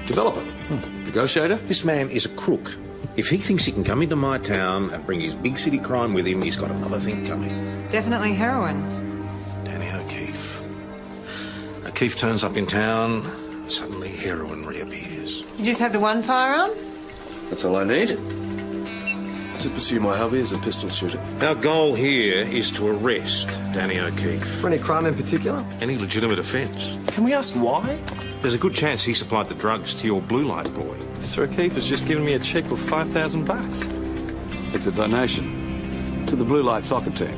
developer, negotiator. This man is a crook. If he thinks he can come into my town and bring his big city crime with him, he's got another thing coming. Definitely heroin. Danny O'Keefe. O'Keefe turns up in town, suddenly heroin reappears. You just have the one firearm? That's all I need. To pursue my hobby as a pistol shooter. Our goal here is to arrest Danny O'Keefe. For any crime in particular? Any legitimate offence. Can we ask why? There's a good chance he supplied the drugs to your blue light boy. Sir O'Keefe has just given me a cheque for $5,000. It's a donation to the Blue Light soccer team.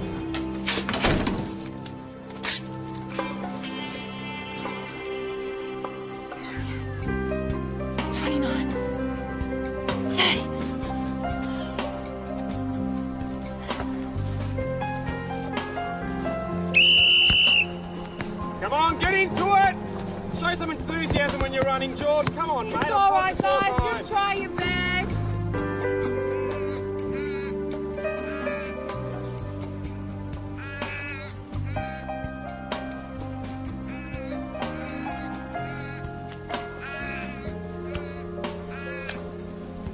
Come on, get into it! Show some enthusiasm when you're running, George. Come on, mate. It's all right, guys. Just try your best.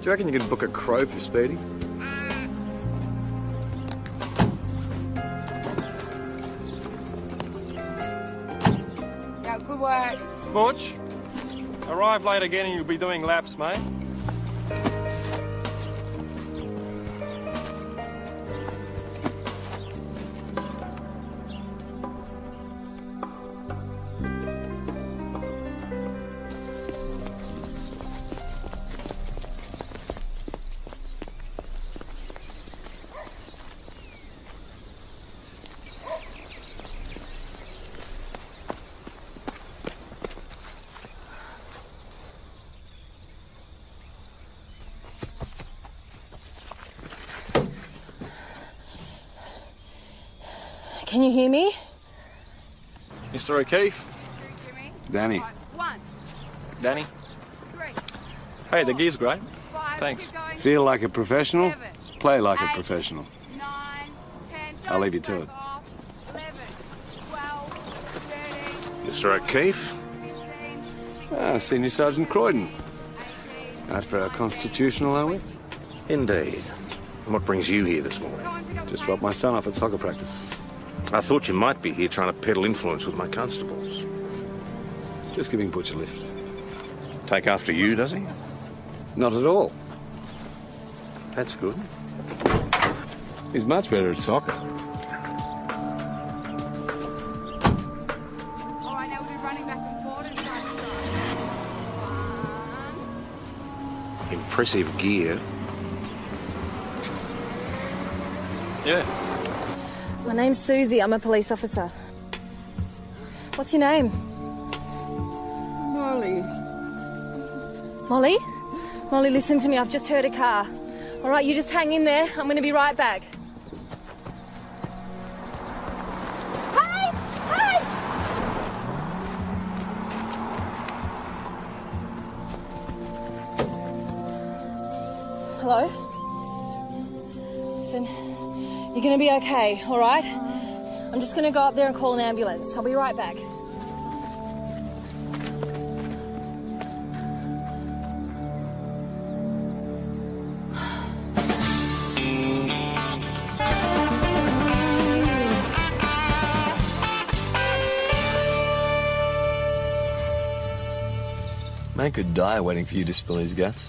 Do you reckon you could book a crow for Speedy? Yeah, good work. Butch, arrive late again and you'll be doing laps, mate. Can you hear me? Mr. O'Keefe? Danny. One, Danny? three, Hey, the gear's great. five. Thanks. Keep going. Feel like a professional, 7, play like a 8, professional. 9, 10. I'll leave you to Back it. off. 11, 12, 13, Mr. O'Keefe? 15, Senior Sergeant Croydon. 18. Out for our constitutional, are we? Indeed. And what brings you here this morning? Just dropped my son off at soccer practice. I thought you might be here trying to peddle influence with my constables. Just giving Butch a lift. Take after you, does he? Not at all. That's good. He's much better at soccer. All right, now we'll be running back and forward and trying to start. Impressive gear. Yeah. My name's Susie. I'm a police officer. What's your name? Molly. Molly? Molly, listen to me. I've just heard a car. All right, you just hang in there. I'm going to be right back. Hey! Hey! Hello? Listen, you're going to be okay, all right? I'm just going to go up there and call an ambulance. I'll be right back. Man could die waiting for you to spill his guts.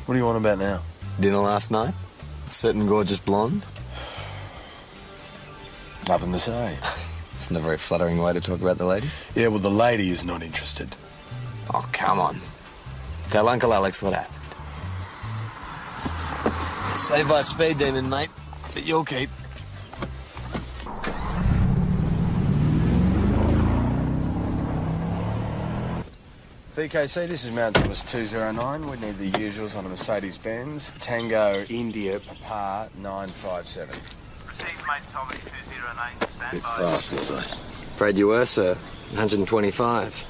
What do you want about now? Dinner last night? A certain gorgeous blonde? Nothing to say. It's not a very flattering way to talk about the lady. Yeah, well, the lady is not interested. Oh, come on. Tell Uncle Alex what happened. Saved by a speed demon, mate. But you'll keep. VKC, this is Mount Thomas 209. We need the usuals on a Mercedes-Benz. Tango India Papa 957. Received, mate, Thomas 209. Stand Bit by. fast, was I? Afraid you were, sir. 125.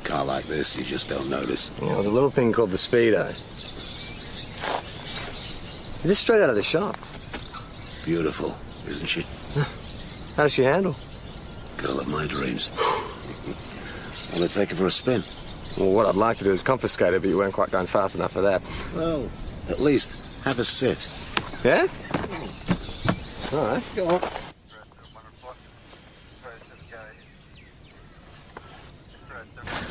Car like this, you just don't notice. Yeah, it was a little thing called the Speedo. Is this straight out of the shop? Beautiful, isn't she? How does she handle? Girl of my dreams. Well, let's take her for a spin. Well, what I'd like to do is confiscate her, but you weren't quite going fast enough for that. Well, at least have a sit. Yeah? All right. Go on.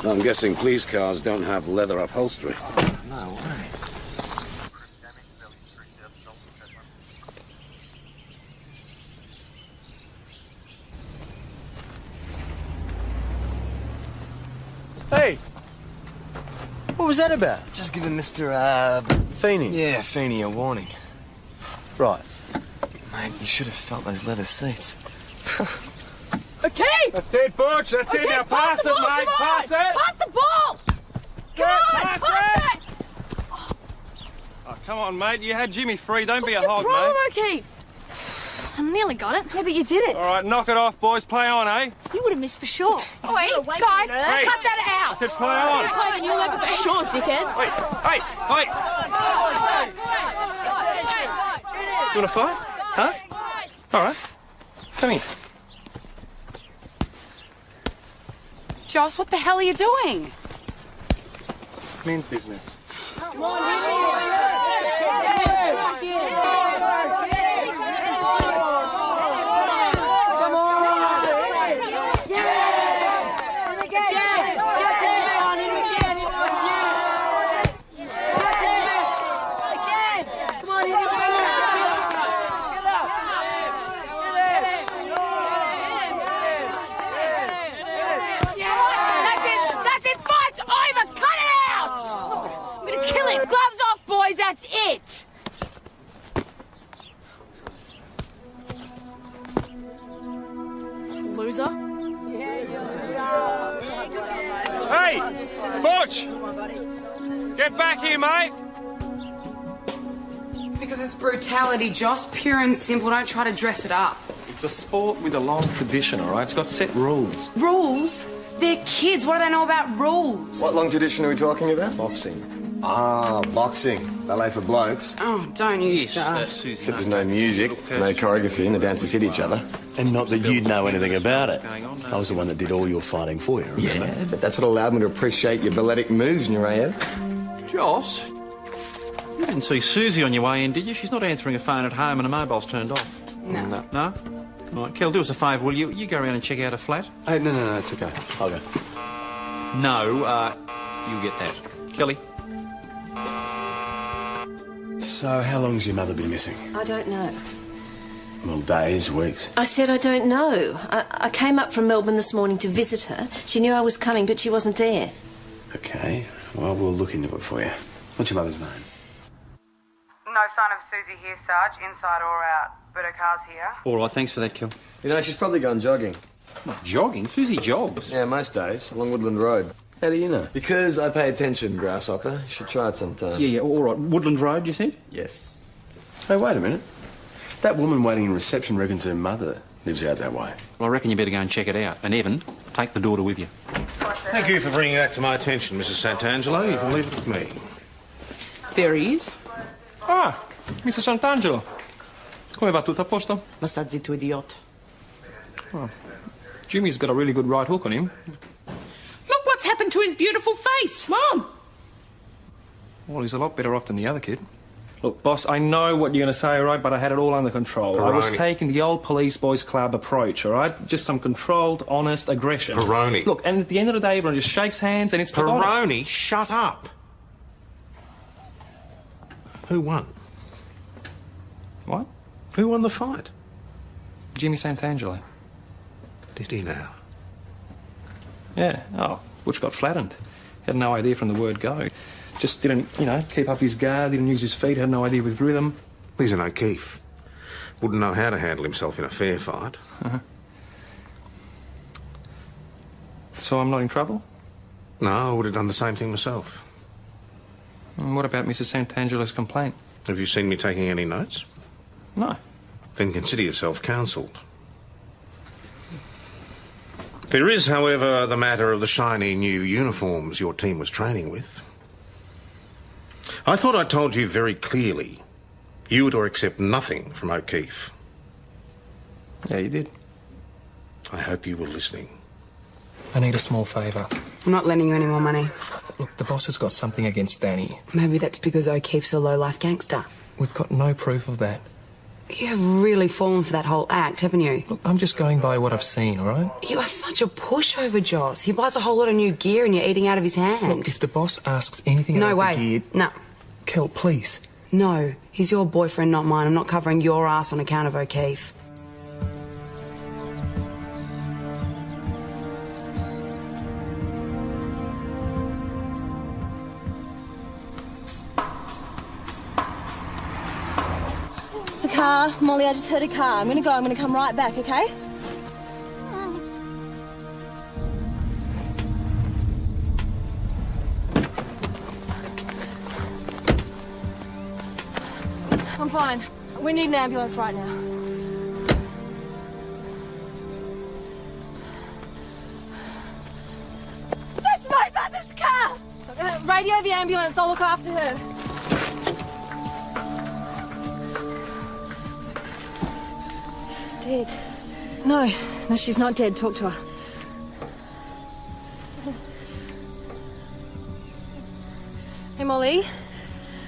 I'm guessing police cars don't have leather upholstery. No way. Hey! What was that about? Just giving Mr. Feeney? Yeah, Feeney a warning. Right. Mate, you should have felt those leather seats. Okay! That's it, Butch. That's it. Now pass it, mate. Pass it. Pass the ball! Come on, Pass pass it! it. Oh, come on, mate. You had Jimmy free. Don't be What's a your hog, problem, mate. O'Keefe? I nearly got it. Yeah, but you did it. All right, knock it off, boys. Play on, eh? You would have missed for sure. Wait, guys, Hey. cut that out. I said play on. Better play than you'll ever be. Sure, dickhead. Wait, hey, wait. You want to fight? Huh? All right. Come here. Joss, what the hell are you doing? Men's business. Gloves off, boys, that's it! Loser. Hey, Butch! Get back here, mate. Because it's brutality, Joss. Pure and simple. Don't try to dress it up. It's a sport with a long tradition, all right? It's got set rules. Rules? They're kids. What do they know about rules? What long tradition are we talking about? Boxing. Ah, boxing. Ballet for blokes. Oh, don't you start. Except there's no music, no choreography, and the dancers hit each other. And not that you'd know anything about it. I was the one that did all your fighting for you, remember? Yeah, but that's what allowed me to appreciate your balletic moves, Nureyev. Joss, you didn't see Susie on your way in, did you? She's not answering a phone at home and her mobile's turned off. No. No? All right, Kel, do us a favour, will you? You go around and check out her flat. Hey, no, it's okay. I'll go. No, you get that. Kelly? So, how long's your mother been missing? I don't know. Well, days, weeks. I said I don't know. I came up from Melbourne this morning to visit her. She knew I was coming, but she wasn't there. Okay, well, we'll look into it for you. What's your mother's name? No sign of Susie here, Sarge, inside or out. But her car's here. All right, thanks for that, Kel. You know, she's probably gone jogging. What, jogging? Susie jogs. Yeah, most days, along Woodland Road. How do you know? Because I pay attention, Grasshopper. You should try it sometime. Yeah, all right. Woodland Road, you said? Yes. Hey, wait a minute. That woman waiting in reception reckons her mother lives out that way. Well, I reckon you better go and check it out. And Evan, take the daughter with you. Thank you for bringing that to my attention, Mrs. Sant'Angelo. You can leave it with me. There he is. Ah, Mr. Sant'Angelo. Come va tutto a posto? Ma sta zitto, idiot. Oh, Jimmy's got a really good right hook on him. Look what's happened to his beautiful face. Mom! Well, he's a lot better off than the other kid. Look, boss, I know what you're going to say, all right, but I had it all under control. I was Peroni. taking the old police boys club approach, all right? Just some controlled, honest aggression. Peroni. Look, and at the end of the day, everyone just shakes hands and it's forgotten. Peroni, shut up. Who won? What? Who won the fight? Jimmy Sant'Angelo. Did he now? Yeah. Oh, Butch got flattened. Had no idea from the word go. Just didn't, keep up his guard, didn't use his feet, had no idea with rhythm. He's an O'Keefe. Wouldn't know how to handle himself in a fair fight. So I'm not in trouble? No, I would have done the same thing myself. And what about Mrs. Sant'Angelo's complaint? Have you seen me taking any notes? No. Then consider yourself counselled. There is, however, the matter of the shiny new uniforms your team was training with. I thought I told you very clearly you were to accept nothing from O'Keefe. Yeah, you did. I hope you were listening. I need a small favour. I'm not lending you any more money. Look, the boss has got something against Danny. Maybe that's because O'Keefe's a low-life gangster. We've got no proof of that. You have really fallen for that whole act, haven't you? Look, I'm just going by what I've seen, all right? You are such a pushover, Joss. He buys a whole lot of new gear and you're eating out of his hand. Look, if the boss asks anything No about way. the gear... No. Kel, please. No. He's your boyfriend, not mine. I'm not covering your ass on account of O'Keefe. It's a car. Molly, I just heard a car. I'm gonna go. I'm gonna come right back, okay? I'm fine. We need an ambulance right now. That's my mother's car! Radio the ambulance. I'll look after her. She's dead. No, she's not dead. Talk to her. Hey, Molly.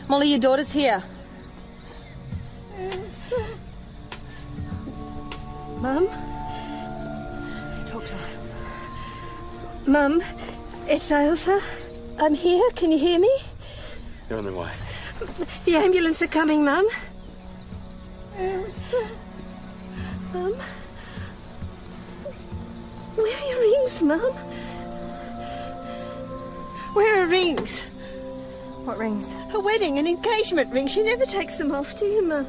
Molly, your daughter's here. Mum? Talk to her. Mum, it's Ailsa. I'm here. Can you hear me? You're on the way. The ambulance are coming, Mum. Ailsa. Mum? Where are your rings, Mum? Where are rings? What rings? A wedding, an engagement ring. She never takes them off, do you, Mum?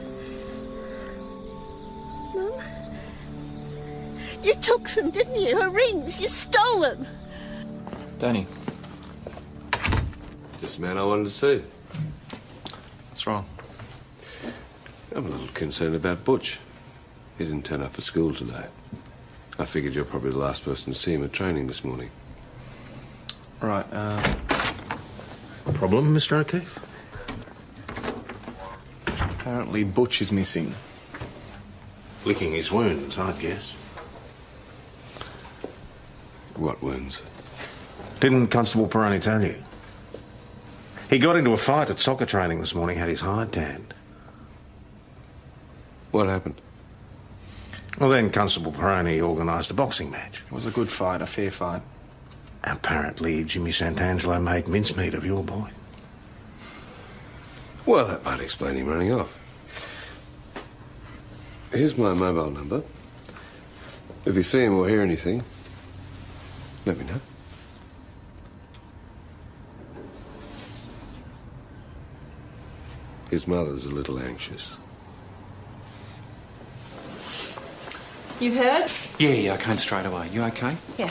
Mum? You took them, didn't you? Her rings. You stole them. Danny. Just the man I wanted to see. What's wrong? I'm a little concerned about Butch. He didn't turn up for school today. I figured you're probably the last person to see him at training this morning. Right, Problem, Mr. O'Keefe? apparently Butch is missing. Licking his wounds, I'd guess. What wounds? Didn't Constable Peroni tell you? He got into a fight at soccer training this morning, had his hide tanned. What happened? Well, then Constable Peroni organised a boxing match. It was a good fight, a fair fight. Apparently, Jimmy Santangelo made mincemeat of your boy. Well, that might explain him running off. Here's my mobile number. If you see him or hear anything, let me know. His mother's a little anxious. You've heard? Yeah, I came straight away. You okay? Yeah.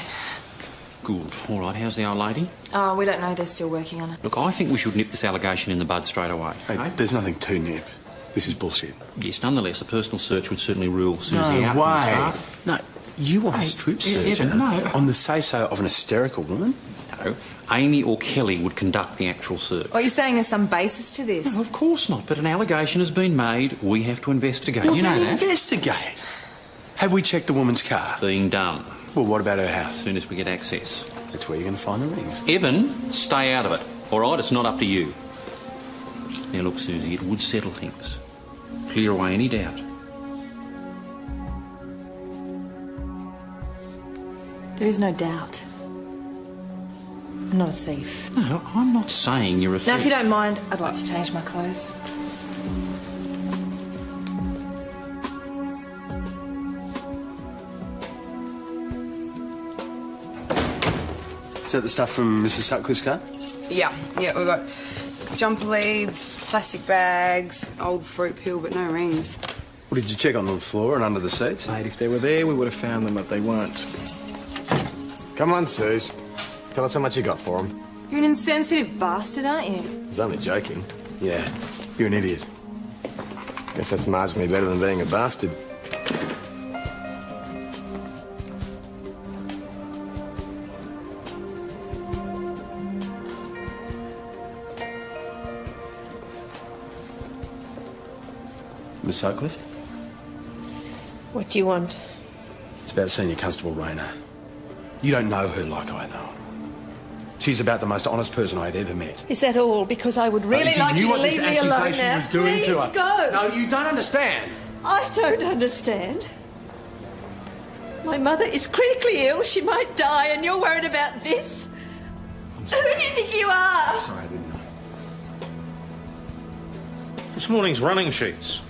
Good. All right, how's the old lady? Oh, we don't know. They're still working on it. Look, I think we should nip this allegation in the bud straight away. Hey, there's nothing to nip. This is bullshit. Yes, nonetheless, a personal search would certainly rule Susie out No from the way. start. No, you want a strip search? Evan, no. On the say-so of an hysterical woman? No, Amy or Kelly would conduct the actual search. Oh, you're saying there's some basis to this? No, of course not, but an allegation has been made. We have to investigate. Well, you know that. Investigate? Have we checked the woman's car? Being done. Well, what about her house? As soon as we get access. That's where you're going to find the rings. Evan, stay out of it. All right, it's not up to you. Now, look, Susie, it would settle things. Clear away any doubt. There is no doubt. I'm not a thief. No, I'm not saying you're a thief. Now, if you don't mind, I'd like to change my clothes. Is that the stuff from Mrs. Sutcliffe's car? Yeah, we've got jumper leads, plastic bags, old fruit peel, but no rings. Well, did you check on the floor and under the seats? Mate, if they were there, we would have found them, but they weren't. Come on, Suze. Tell us how much you got for them. You're an insensitive bastard, aren't you? I was only joking. Yeah, you're an idiot. Guess that's marginally better than being a bastard. Miss Sutcliffe? What do you want? It's about Senior Constable Rayner. You don't know her like I know. She's about the most honest person I've ever met. Is that all? Because I would really like you to leave me alone now. Was doing Please to her. go. No, you don't understand. I don't understand. My mother is critically ill. She might die, and you're worried about this? Who do you think you are? I'm sorry, I didn't know. This morning's running sheets.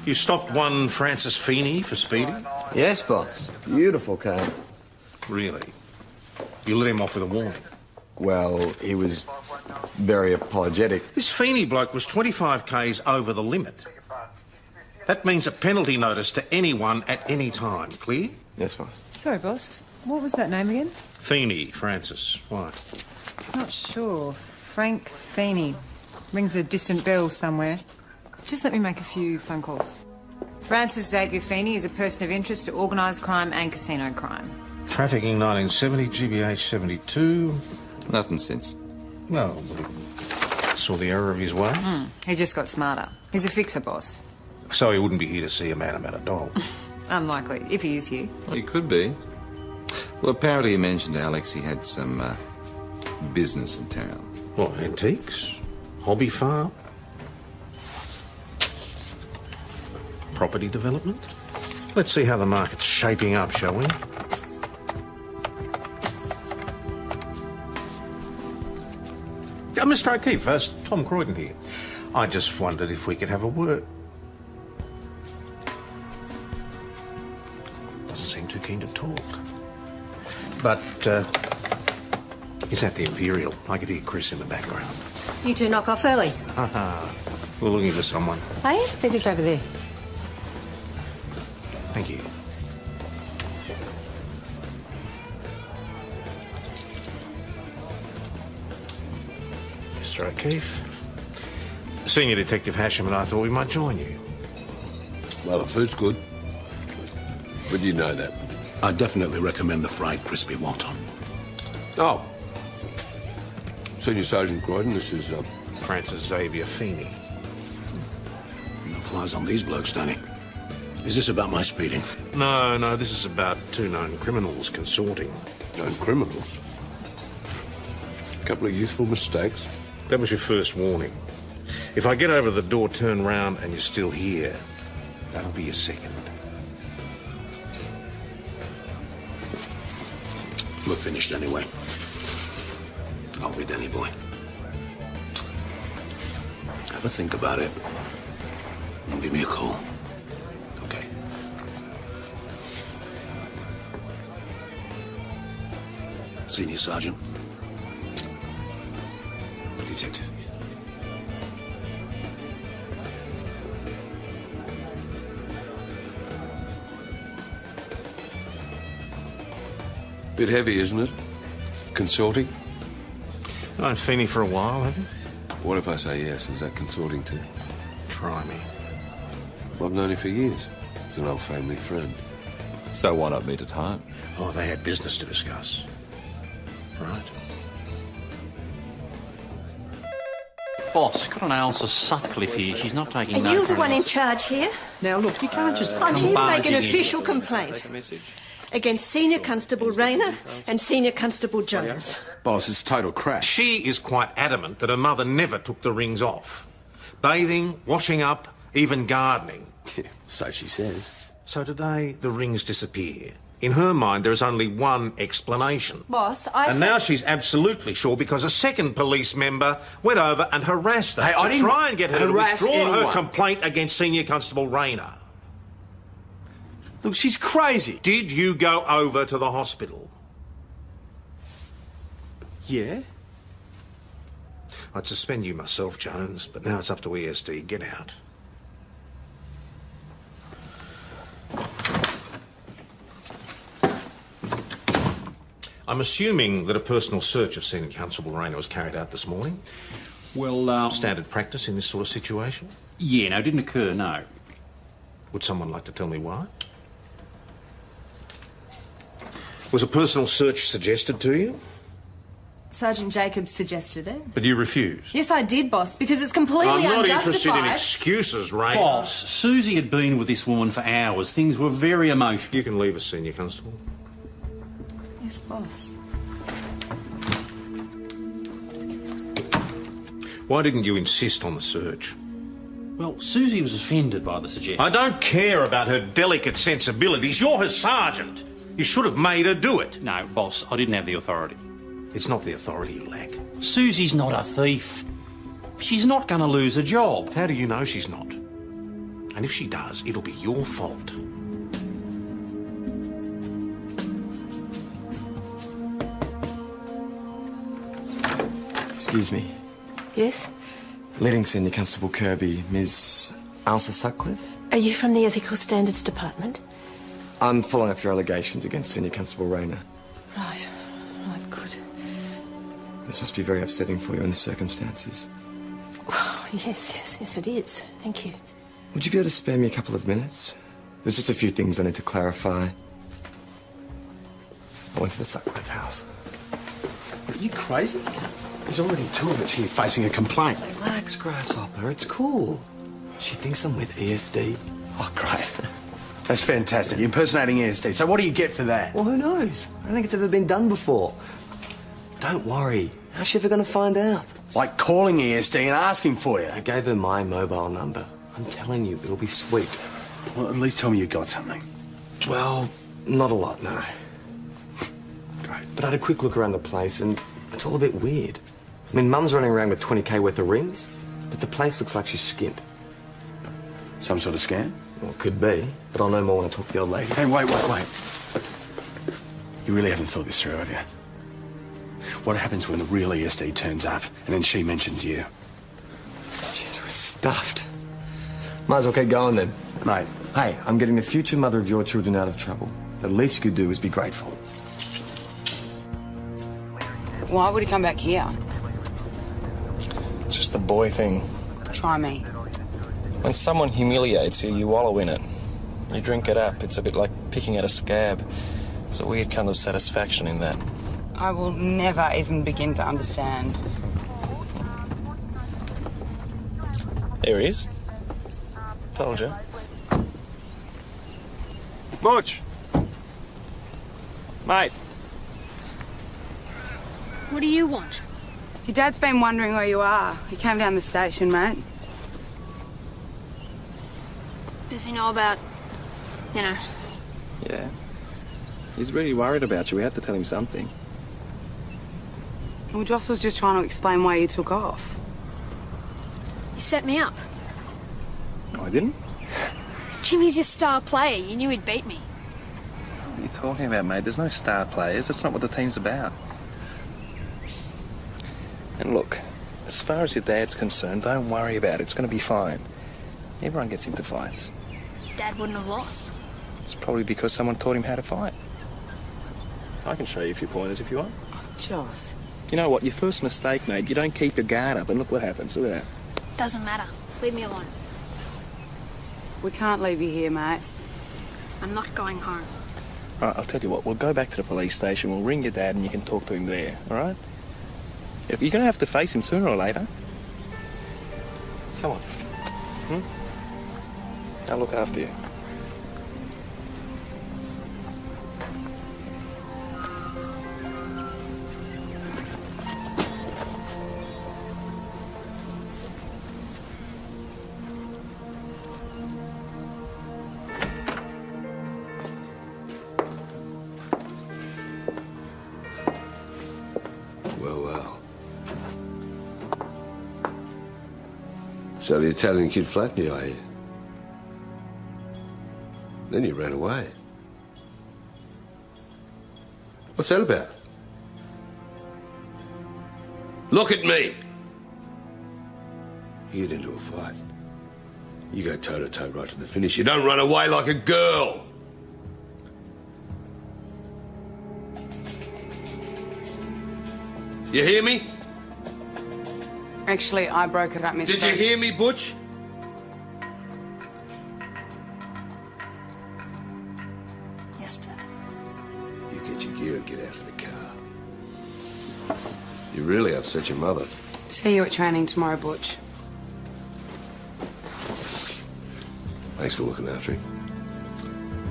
You stopped one Francis Feeney for speeding? Yes, boss. Beautiful car. Really? You let him off with a warning? Well, he was very apologetic. This Feeney bloke was 25 k's over the limit. That means a penalty notice to anyone at any time. Clear? Yes, boss. Sorry, boss. What was that name again? Feeney, Francis. Why? Not sure. Frank Feeney. Rings a distant bell somewhere. Just let me make a few phone calls. Francis Xavier Feeney is a person of interest to organised crime and casino crime. Trafficking 1970, GBH 72. Nothing since. No, but he saw the error of his way. He just got smarter. He's a fixer, boss. So he wouldn't be here to see a man about a dog. Unlikely, if he is here. Well, he could be. Well, apparently he mentioned to Alex he had some business in town. What, antiques? Hobby farm? Property development? Let's see how the market's shaping up, shall we? Mr. O'Keefe, first, Tom Croydon here. I just wondered if we could have a word. Doesn't seem too keen to talk. But, he's at the Imperial. I could hear Chris in the background. You two knock off early. We're looking for someone. Hey, they're just over there. Thank you. Mr. O'Keefe. Senior Detective Hasham and I thought we might join you. Well, the food's good. But you know that. I definitely recommend the fried crispy wonton. Oh. Senior Sergeant Croydon, this is, Francis Xavier Feeney. No flies on these blokes, Danny. Is this about my speeding? No, this is about two known criminals consorting. Known criminals? A couple of youthful mistakes. That was your first warning. If I get over the door, turn round, and you're still here, that'll be your second. We're finished anyway. I'll be Danny boy. Have a think about it. And give me a call. Okay. Senior Sergeant. Detective. Bit heavy, isn't it? Consorting? Known Feeney for a while, have you? What if I say yes? Is that consorting too? Try me. Well, I've known him for years. He's an old family friend. So why not meet at home? Oh, they had business to discuss. Right. Boss, got an Ailsa Sutcliffe here. She's not taking Are no you for the one an in charge here? Now, look, you can't just I'm here to make an barging in. official complaint against Senior Constable Rayner and Senior Constable Jones. Boss, it's total crap. She is quite adamant that her mother never took the rings off. Bathing, washing up, even gardening. Yeah, so she says. So today, the rings disappear. In her mind, there is only one explanation. Boss, And now she's absolutely sure because a second police member went over and harassed her Hey, I to didn't try and get her to harass withdraw her anyone. complaint against Senior Constable Rayner. Look, she's crazy. Did you go over to the hospital? Yeah? I'd suspend you myself, Jones, but now it's up to ESD. Get out. I'm assuming that a personal search of Senior Constable Rayner was carried out this morning. Well, Standard practice in this sort of situation? yeah, no, it didn't occur, no. Would someone like to tell me why? Was a personal search suggested to you? Sergeant Jacobs suggested it. But you refused? Yes, I did, boss, because it's completely I'm not unjustified. interested in excuses, Rayner. Boss, Susie had been with this woman for hours. Things were very emotional. You can leave us, Senior Constable. Yes, boss. Why didn't you insist on the search? Well, Susie was offended by the suggestion. I don't care about her delicate sensibilities. You're her sergeant. You should have made her do it. No, boss, I didn't have the authority. It's not the authority you lack. Susie's not a thief. She's not going to lose a job. How do you know she's not? And if she does, it'll be your fault. Excuse me. Yes? Leading Senior Constable Kirby, Ms. Elsa Sutcliffe? Are you from the Ethical Standards Department? I'm following up your allegations against Senior Constable Rayner. Right. Right, good. This must be very upsetting for you in the circumstances. Yes, it is. Thank you. Would you be able to spare me a couple of minutes? There's just a few things I need to clarify. I went to the Sutcliffe house. Are you crazy? There's already two of us here facing a complaint. Relax, Grasshopper. It's cool. She thinks I'm with ESD. Oh, great. That's fantastic. You're impersonating ESD. So what do you get for that? Well, who knows? I don't think it's ever been done before. Don't worry. How's she ever going to find out? Like calling ESD and asking for you. I gave her my mobile number. I'm telling you, it'll be sweet. Well, at least tell me you got something. Well, not a lot, no. Great. But I had a quick look around the place and it's all a bit weird. I mean, Mum's running around with 20k worth of rings, but the place looks like she's skint. Some sort of scam? Well, it could be, but I'll know more when I talk to the old lady. Hey, wait. You really haven't thought this through, have you? What happens when the real ESD turns up and then she mentions you? Jeez, we're stuffed. Might as well keep going then. Mate. Hey, I'm getting the future mother of your children out of trouble. The least you could do is be grateful. Why would he come back here? It's just a boy thing. Try me. When someone humiliates you, you wallow in it. You drink it up. It's a bit like picking at a scab. There's a weird kind of satisfaction in that. I will never even begin to understand. There he is. Told you. Butch! Mate. What do you want? Your dad's been wondering where you are. He came down the station, mate. Does he know about, you know? Yeah. He's really worried about you. We had to tell him something. Well, Joss was just trying to explain why you took off. He set me up. I didn't? Jimmy's your star player. You knew he'd beat me. What are you talking about, mate? There's no star players. That's not what the team's about. And look, as far as your dad's concerned, don't worry about it. It's going to be fine. Everyone gets into fights. Dad wouldn't have lost. It's probably because someone taught him how to fight. I can show you a few pointers if you want. Joss. You know what? Your first mistake, mate, you don't keep your guard up, and look what happens. Look at that. Doesn't matter. Leave me alone. We can't leave you here, mate. I'm not going home. All right, I'll tell you what. We'll go back to the police station. We'll ring your dad, and you can talk to him there. All right? You're going to have to face him sooner or later. Come on. I'll look after you. Well. So the Italian kid flattened you, are you? Then you ran away. What's that about? Look at me! You get into a fight. You go toe-to-toe right to the finish. You don't run away like a girl! You hear me? Actually, I broke it up, Mr. Did you hear me, Butch? Yes, Dad. You get your gear and get out of the car. You really upset your mother. See you at training tomorrow, Butch. Thanks for looking after him.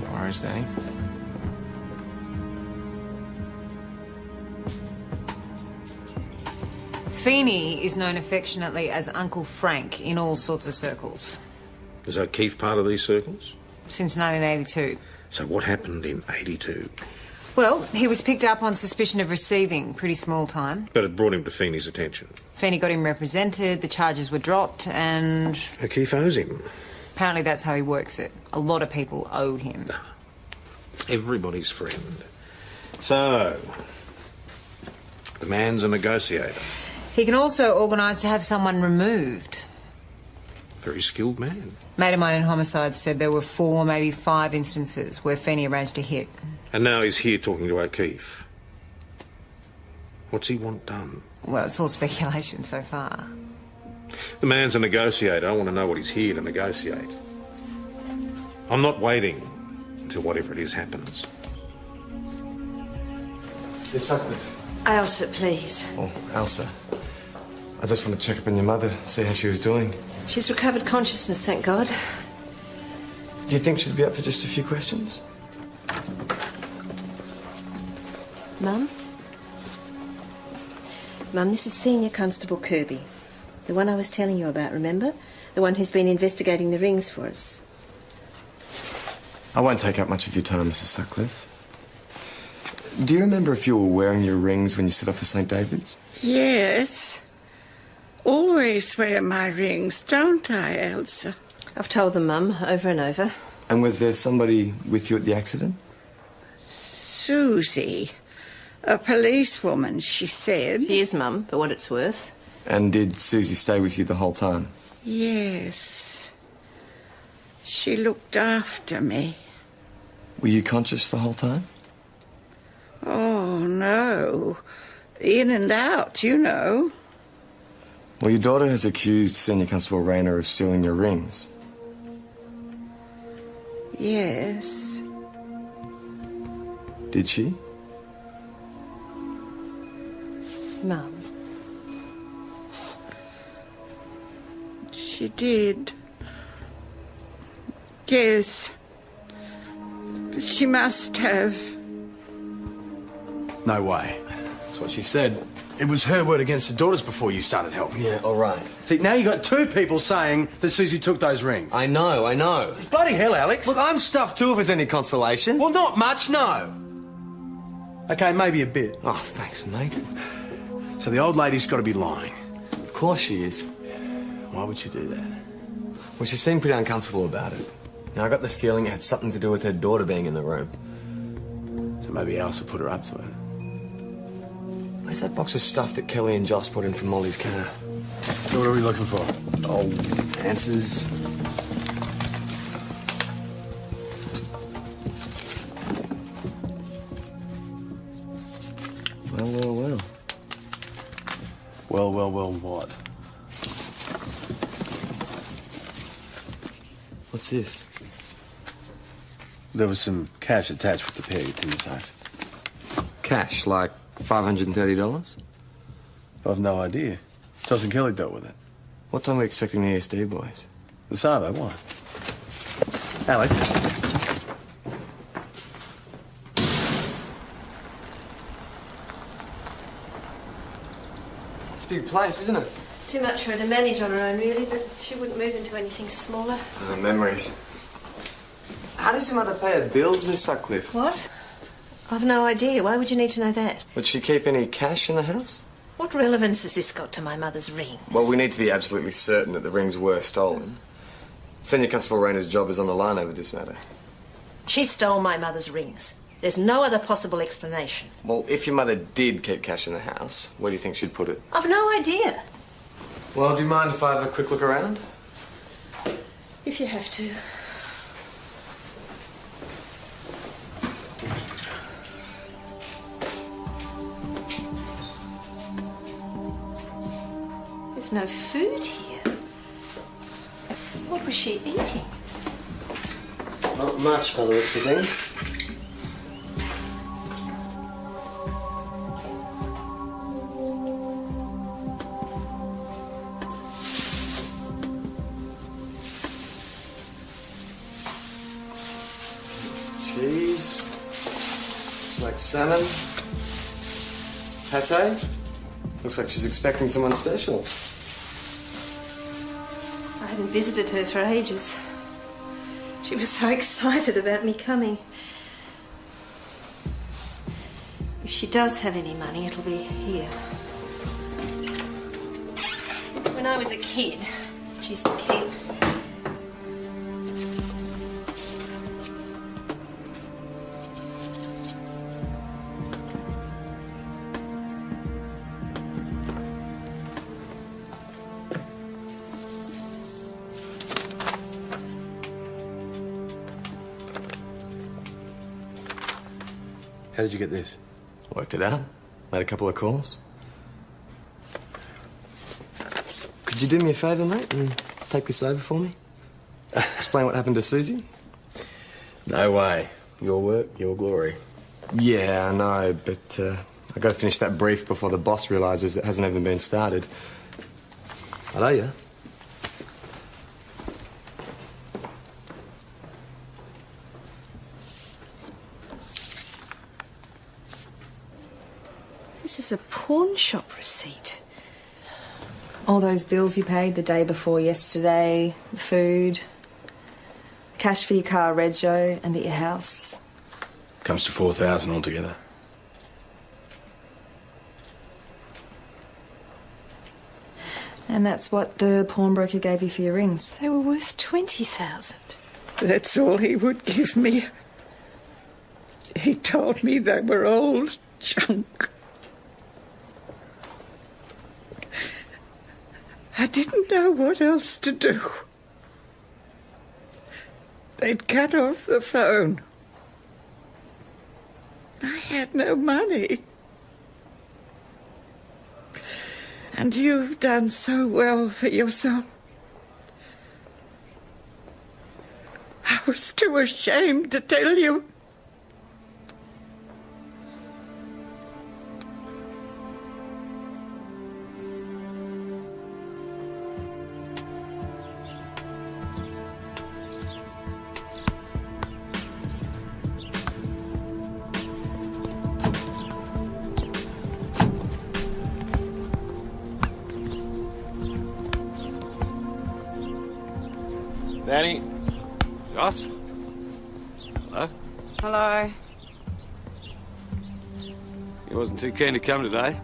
No worries, Danny. Feeney is known affectionately as Uncle Frank in all sorts of circles. Is O'Keefe part of these circles? Since 1982. So what happened in 82? Well, he was picked up on suspicion of receiving, pretty small time. But it brought him to Feeney's attention. Feeney got him represented, the charges were dropped, and... O'Keefe owes him. Apparently that's how he works it. A lot of people owe him. Everybody's friend. So, the man's a negotiator. He can also organise to have someone removed. Very skilled man. Mate of mine in homicide said there were 4, maybe 5 instances where Feeney arranged a hit. And now he's here talking to O'Keefe. What's he want done? Well, it's all speculation so far. The man's a negotiator. I want to know what he's here to negotiate. I'm not waiting until whatever it is happens. Miss Sutcliffe. Elsa, please. Oh, Elsa. I just want to check up on your mother, see how she was doing. She's recovered consciousness, thank God. Do you think she'd be up for just a few questions? Mum? Mum, this is Senior Constable Kirby. The one I was telling you about, remember? The one who's been investigating the rings for us. I won't take up much of your time, Mrs. Sutcliffe. Do you remember if you were wearing your rings when you set off for St. David's? Yes. Always wear my rings, don't I, Elsa? I've told them, Mum, over and over. And was there somebody with you at the accident? Susie. A policewoman, she said. She is, Mum, for what it's worth. And did Susie stay with you the whole time? Yes. She looked after me. Were you conscious the whole time? Oh, no. In and out, you know. Well, your daughter has accused Senior Constable Rayner of stealing your rings. Yes. Did she? Mum. She did. Yes. But she must have. No way. That's what she said. It was her word against the daughter's before you started helping. Yeah, all right. See, now you got 2 people saying that Susie took those rings. I know. Bloody hell, Alex. Look, I'm stuffed too if it's any consolation. Well, not much, no. Okay, maybe a bit. Oh, thanks, mate. So the old lady's got to be lying. Of course she is. Why would she do that? Well, she seemed pretty uncomfortable about it. Now, I got the feeling it had something to do with her daughter being in the room. So maybe Elsa put her up to it. Where's that box of stuff that Kelly and Joss brought in from Molly's car? So what are we looking for? Oh, answers. Well. Well, what? What's this? There was some cash attached with the peg. It's in the safe. Cash, like $530? I've no idea. Joss and Kelly dealt with it. What time are we expecting the ESD boys? The Savo, why? Alex? It's a big place, isn't it? It's too much for her to manage on her own, really, but she wouldn't move into anything smaller. Memories. How does your mother pay her bills, Miss Sutcliffe? What? I've no idea. Why would you need to know that? Would she keep any cash in the house? What relevance has this got to my mother's rings? Well, we need to be absolutely certain that the rings were stolen. Senior Constable Rayner's job is on the line over this matter. She stole my mother's rings. There's no other possible explanation. Well, if your mother did keep cash in the house, where do you think she'd put it? I've no idea. Well, do you mind if I have a quick look around? If you have to. There's no food here. What was she eating? Not much by the looks of things. Cheese, smoked salmon, pate, Looks like she's expecting someone special. I hadn't visited her for ages. She was so excited about me coming. If she does have any money, it'll be here. When I was a kid, she used to keep... How did you get this? Worked it out. Made a couple of calls. Could you do me a favour, mate, and take this over for me? Explain what happened to Susie? No way. Your work, your glory. Yeah, I know, but I got to finish that brief before the boss realises it hasn't even been started. Hello, yeah? This is a pawn shop receipt. All those bills you paid the day before yesterday, the food, cash for your car, rego, and at your house. Comes to 4,000 altogether. And that's what the pawnbroker gave you for your rings. They were worth 20,000. That's all he would give me. He told me they were old junk. I didn't know what else to do. They'd cut off the phone. I had no money. And you've done so well for yourself. I was too ashamed to tell you. Danny? Joss? Hello? Hello. He wasn't too keen to come today.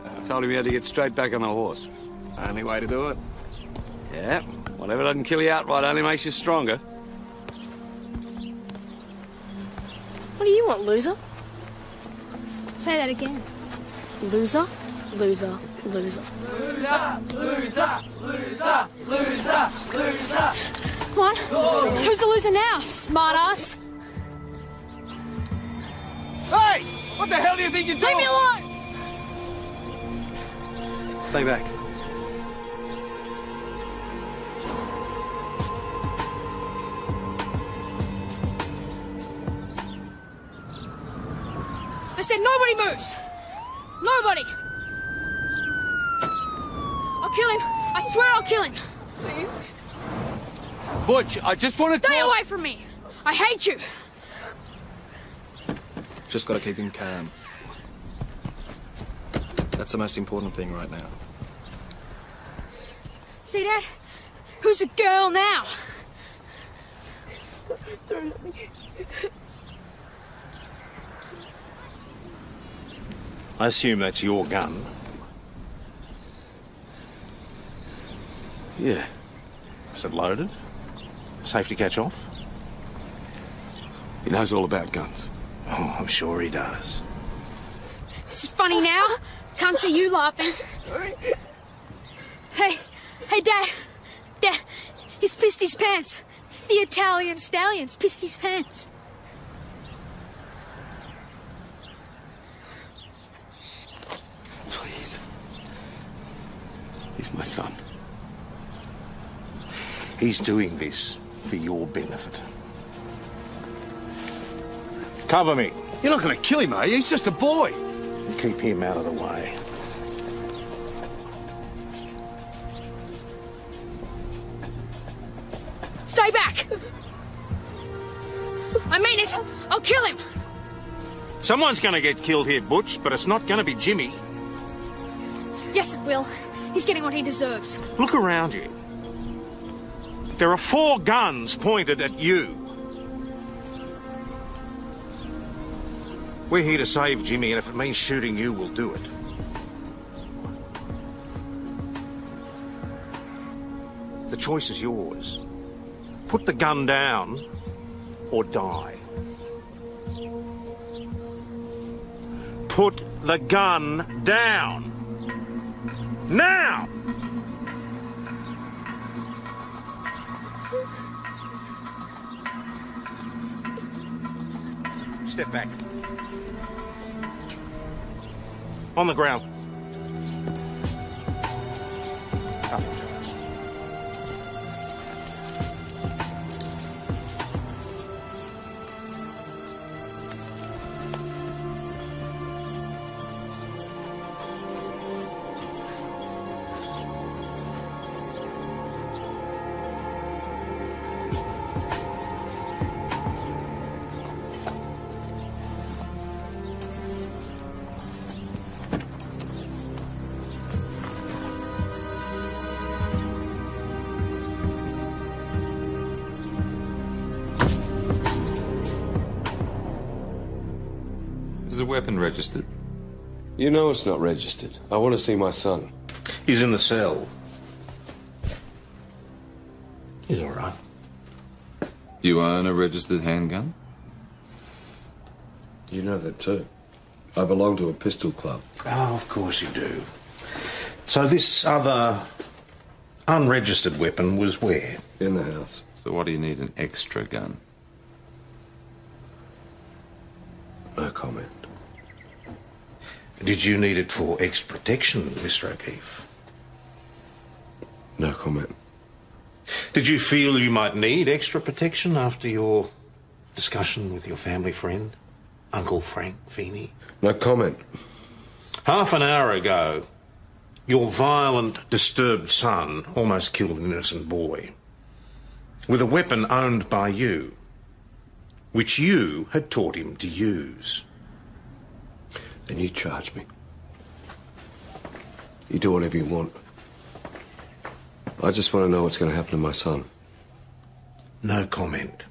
I told him he had to get straight back on the horse. Only way to do it. Yeah, whatever doesn't kill you outright only makes you stronger. What do you want, loser? Say that again. Loser, loser, loser. Loser, loser, loser, loser, loser. What? Who's the loser now, smartass? Hey! What the hell do you think you're doing? Leave me alone! Stay back. I said nobody moves! Nobody! I'll kill him. I swear I'll kill him. Butch, I just want to Stay away from me! I hate you! Just got to keep him calm. That's the most important thing right now. See that? Who's a girl now? I assume that's your gun. Yeah. Is it loaded? Safety catch off? He knows all about guns. Oh, I'm sure he does. This is funny now. Can't see you laughing. Hey, Dad. Dad, he's pissed his pants. The Italian stallion's pissed his pants. Please. He's my son. He's doing this for your benefit. Cover me. You're not going to kill him, are you? He's just a boy. And keep him out of the way. Stay back! I mean it! I'll kill him! Someone's going to get killed here, Butch, but it's not going to be Jimmy. Yes, it will. He's getting what he deserves. Look around you. There are 4 guns pointed at you. We're here to save Jimmy, and if it means shooting you, we'll do it. The choice is yours. Put the gun down or die. Put the gun down. Now! Step back. On the ground. Up. Is the weapon registered? You know it's not registered. I want to see my son. He's in the cell. He's all right. You own a registered handgun? You know that too. I belong to a pistol club. Oh, of course you do. So this other unregistered weapon was where? In the house. So what do you need an extra gun? No comment. Did you need it for extra protection, Mr. O'Keefe? No comment. Did you feel you might need extra protection after your discussion with your family friend, Uncle Frank Feeney? No comment. Half an hour ago, your violent, disturbed son almost killed an innocent boy with a weapon owned by you, which you had taught him to use. Then you charge me. You do whatever you want. I just want to know what's going to happen to my son. No comment.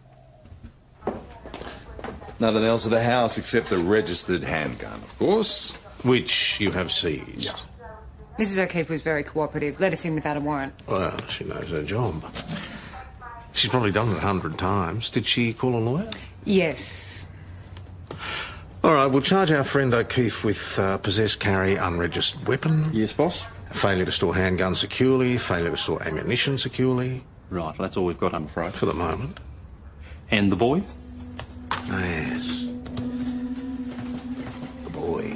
Nothing else at the house except the registered handgun, of course. Which you have seized. Yeah. Mrs. O'Keefe was very cooperative. Let us in without a warrant. Well, she knows her job. She's probably done it 100 times. Did she call a lawyer? Yes. All right, we'll charge our friend O'Keefe with possess, carry, unregistered weapon. Yes, boss. Failure to store handgun securely, failure to store ammunition securely. Right, that's all we've got, I'm afraid. For the moment. And the boy? Yes. The boy.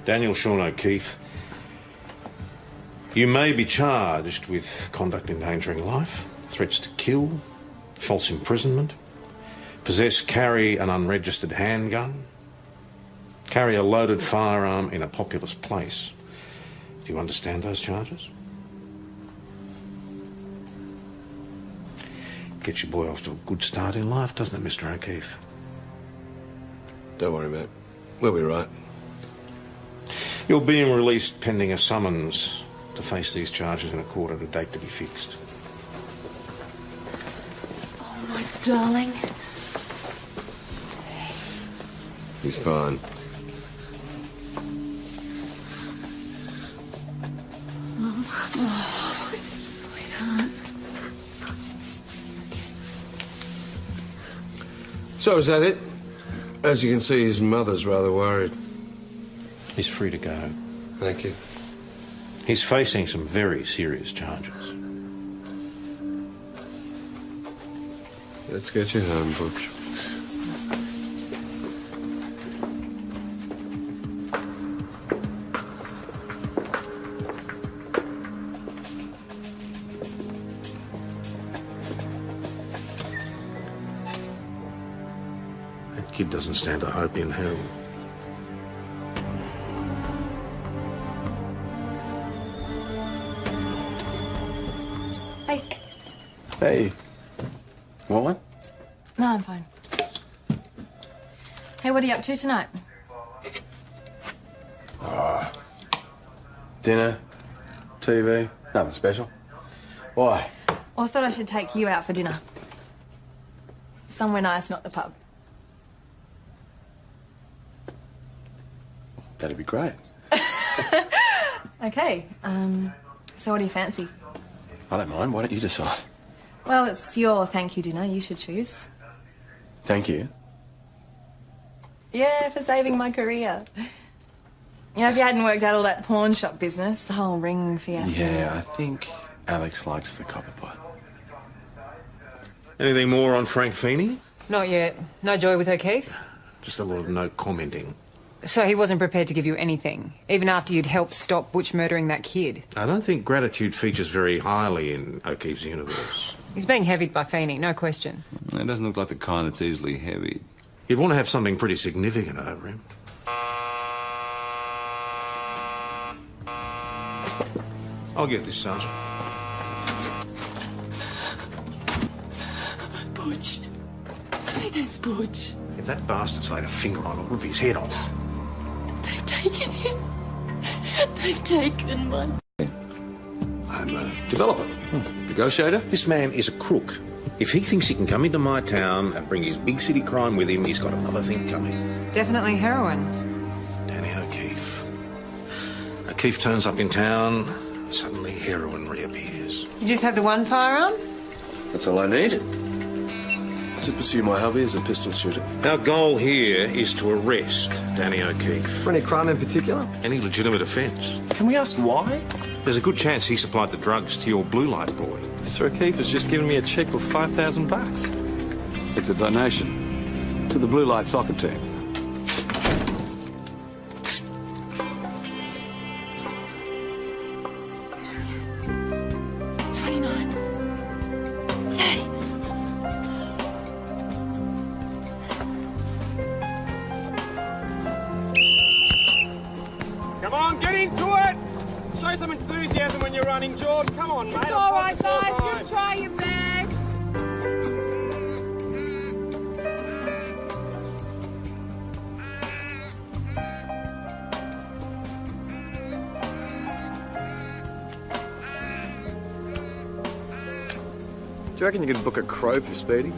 Daniel Sean O'Keefe, you may be charged with conduct endangering life, threats to kill, false imprisonment, possess, carry an unregistered handgun, carry a loaded firearm in a populous place. Do you understand those charges? Gets your boy off to a good start in life, doesn't it, Mr. O'Keefe? Don't worry, mate. We'll be right. You're being released pending a summons to face these charges in a court at a date to be fixed. Oh, my darling. He's fine. Oh, sweetheart. So is that it? As you can see, his mother's rather worried. He's free to go. Thank you. He's facing some very serious charges. Let's get you home, Butch. That kid doesn't stand a hope in hell. Hey. Hey. Want one? No, I'm fine. Hey, what are you up to tonight? Dinner, TV, nothing special. Why? Well, I thought I should take you out for dinner. Somewhere nice, not the pub. That'd be great. Okay, so what do you fancy? I don't mind. Why don't you decide? Well, it's your thank you dinner. You should choose. Thank you. Yeah, for saving my career. You know, if you hadn't worked out all that pawn shop business, the whole ring fiasco. Yeah, I think Alex likes the copper pot. Anything more on Frank Feeney? Not yet. No joy with O'Keefe? Just a lot of no commenting. So he wasn't prepared to give you anything, even after you'd helped stop Butch murdering that kid? I don't think gratitude features very highly in O'Keefe's universe. He's being heavied by Feeney, no question. It doesn't look like the kind that's easily heavy. You'd want to have something pretty significant over him. I'll get this, Sergeant. Butch. It's Butch. If that bastard's laid a finger on it, I'll rip his head off. They've taken him. They've taken my... I'm a developer, negotiator. This man is a crook. If he thinks he can come into my town and bring his big city crime with him, he's got another thing coming. Definitely heroin. Danny O'Keefe. O'Keefe turns up in town, suddenly heroin reappears. You just have the one firearm? That's all I need. To pursue my hobby as a pistol shooter. Our goal here is to arrest Danny O'Keefe. For any crime in particular? Any legitimate offence. Can we ask why? There's a good chance he supplied the drugs to your blue light boy. Mr. O'Keefe has just given me a cheque for $5,000. It's a donation to the Blue Light soccer team. Come on, get into it! Show some enthusiasm when you're running, George. Come on, mate. It's all right, guys. Just try your best. Do you reckon you could book a crow for Speedy?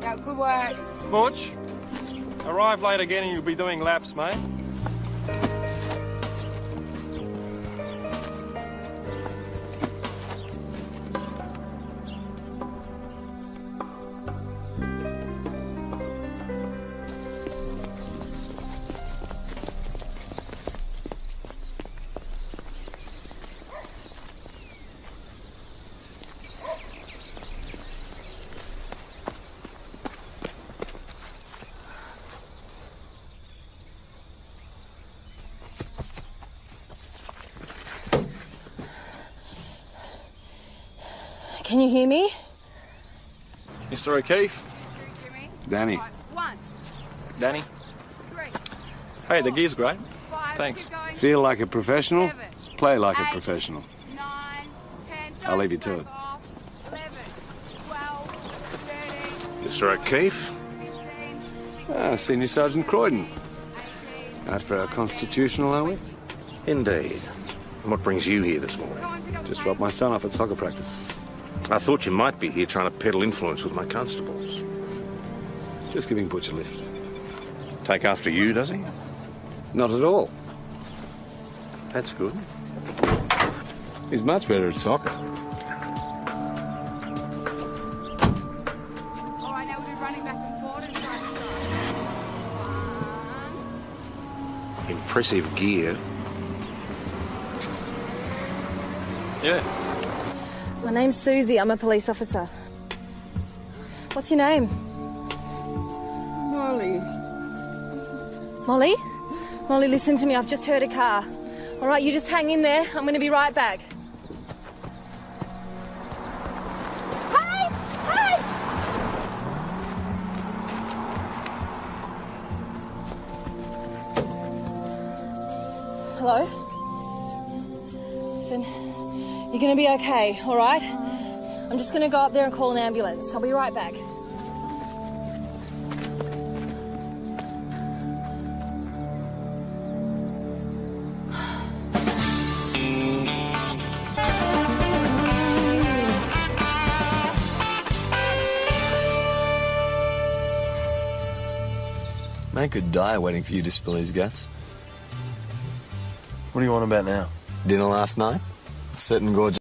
Yeah, good work. Butch, arrive late again and you'll be doing laps, mate. Can you hear me? Mr. O'Keefe? Danny. Danny? Hey, the gear's great. Thanks. Feel like a professional, play like a professional. I'll leave you to it. Mr. O'Keefe? Senior Sergeant Croydon. Out for our constitutional, are we? Indeed. And what brings you here this morning? Just dropped my son off at soccer practice. I thought you might be here trying to peddle influence with my constables. Just giving Butch a lift. Take after you, does he? Not at all. That's good. He's much better at soccer. All right, now we'll do running back and forward and side to side. Impressive gear. Yeah. My name's Susie. I'm a police officer. What's your name? Molly. Molly? Molly, listen to me. I've just heard a car. All right, you just hang in there. I'm going to be right back. Hey! Hey! Hello? Listen, you're gonna be okay, all right? I'm just gonna go up there and call an ambulance. I'll be right back. Man could die waiting for you to spill his guts. What do you want about now? Dinner last night? Certain gorgeous.